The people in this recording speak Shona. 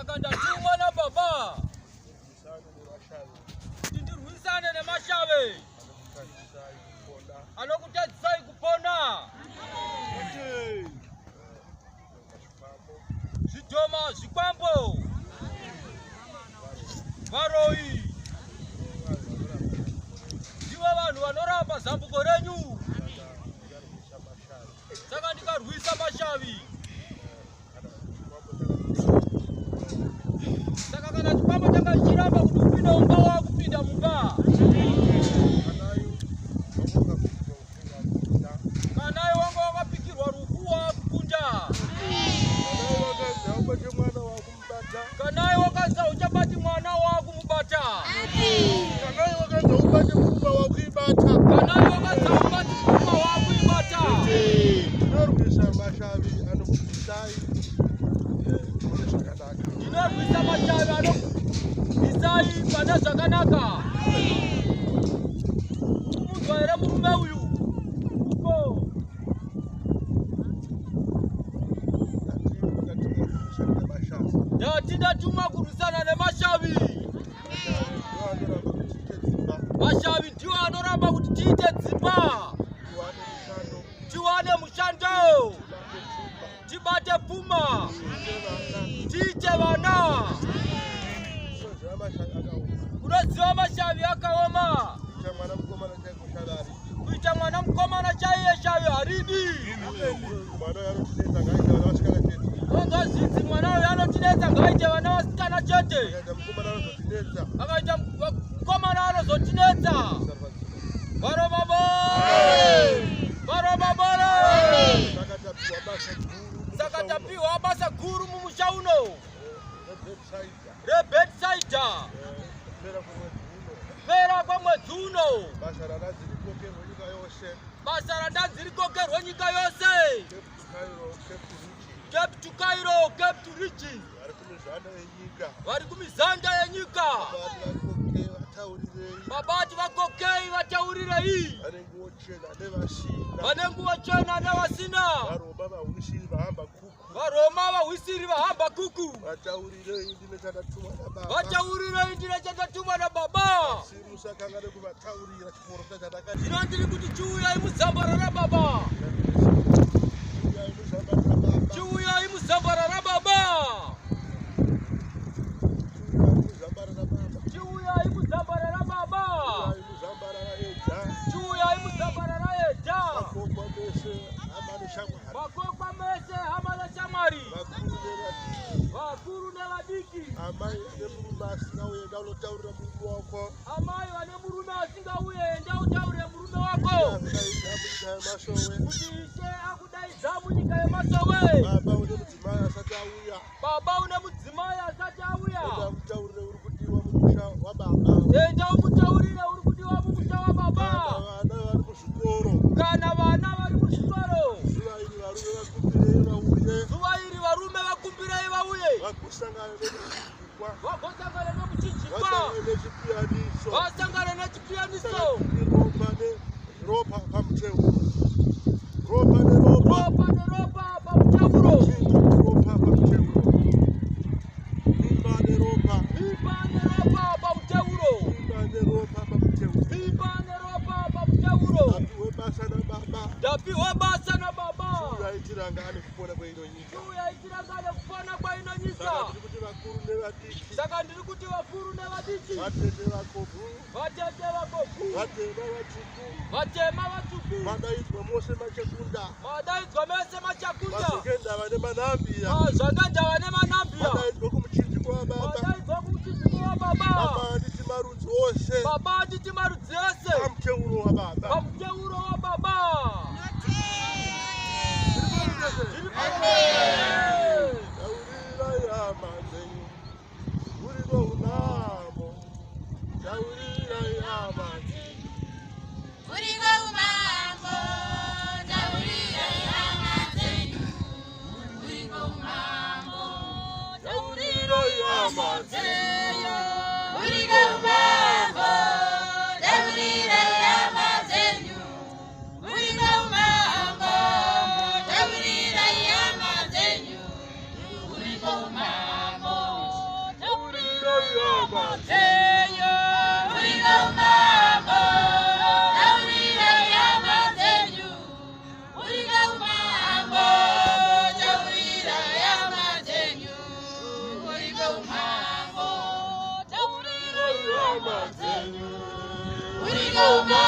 Saka ndatumwa na baba ndirwisane nemashavi anokutadzisai kupona. Zvitoma zvikwambo varoi ndivo vanhu vanoramba zambuko renyu. Saka ndikarwisa mashavi. Saka kana chikwambo changa chichiramba kuti upinde mumba wakupinda mumba. Kanai wanga wakapikirwa rufu wakukunda. Kanai wakaza uchabati mwana wakumubata. Kanai wakaza ubati mfuma wakuibata. Kanai wakaza ubati mfuma wakuibata. Ndinorwisa mashavi anokubisai. Ndinorwisa mashavi anokubisai pane zvakanaka. Munzwa here murume uyu? Ndatindatuma kurwisana nemashavi. Mashavi ndiwo anoramba kuti tiite dzimba, tiwane mushando, tibate pfuma, tiite vana. Unoziva mashavi akaoma. Kuita mwana mukomana chaiye shavi haridi. Ngazvidzi mwana uyu anotinetsa ngaite vana vasikana chete. Akaita mukomana anozotinetsa. Varo mabore. Saka tapiwa basa guru mumusha uno reBethsaida. Kupera kwemwedzi uno basa randadzirikokerwe nyika yose. Cape to Cairo, Cape to Riches. Vari kumizanda yenyika. Mabati vakokei vataurirei. Vane nguo chena nevasina. Varoma vahwisiri vahamba kuku. Vataurirei ndine chandatumwa na baba. Zvino ndiri kuti chiuyai muzambarara baba. Chiuyai muzambarara baba. Chiuyai muzambarara baba. Chiuyai muzambarara eda. Makokwa mese hama neshamwari. Vakuru nevadiki. Amai vane murume asingauye enda utaure murume wako. Kuti Ishe akudaidza munyika yeMasowe. Baba une mudzimai asati auya. Enda umutaurire uri kudiwa mumusha wababa. Kana vana vari muzvikoro. Zuva iri varume vakumbirei vauye. Vagosangana nemuchinjikwa. Vasangana nechipiyaniso. Ropa pamuteuro. Ropa neropa pamuteuro. Ropa pamuteuro. Mimba neropa. Mimba neropa pamuteuro. Mimba neropa pamuteuro. Mimba neropa pamuteuro. Ndapiwa basa na baba. Chiuyaitira ngane kupona kwaino nyika. Chiuyaitira ngane kupona kwaino nyika. Saka ndiri kuti vakuru nevadiki. Vatete vakopu. Vatema vatsvuku. Vadaidzwa mose machekunda. Mazokenda vane manambia. Vadaidzwa kumuchinjikwa wababa. Baba anditi marudzi ose. Pamuteuro wababa. Taurira hama dzenyu. Uripo unamo. Taurira hama dzenyu. Uripo umambo. Taurira hama dzenyu. Uripo umambo. Taurira hama dzenyu. Uripo umambo. Taurira hama dzenyu. Uripo umambo. Taurira hama dzenyu. Uripo umambo. Teyo, uriga umambo, taurira yama tenyu. Uriga umambo, taurira yama tenyu. Uriga umambo, taurira yama tenyu. Uriga umambo.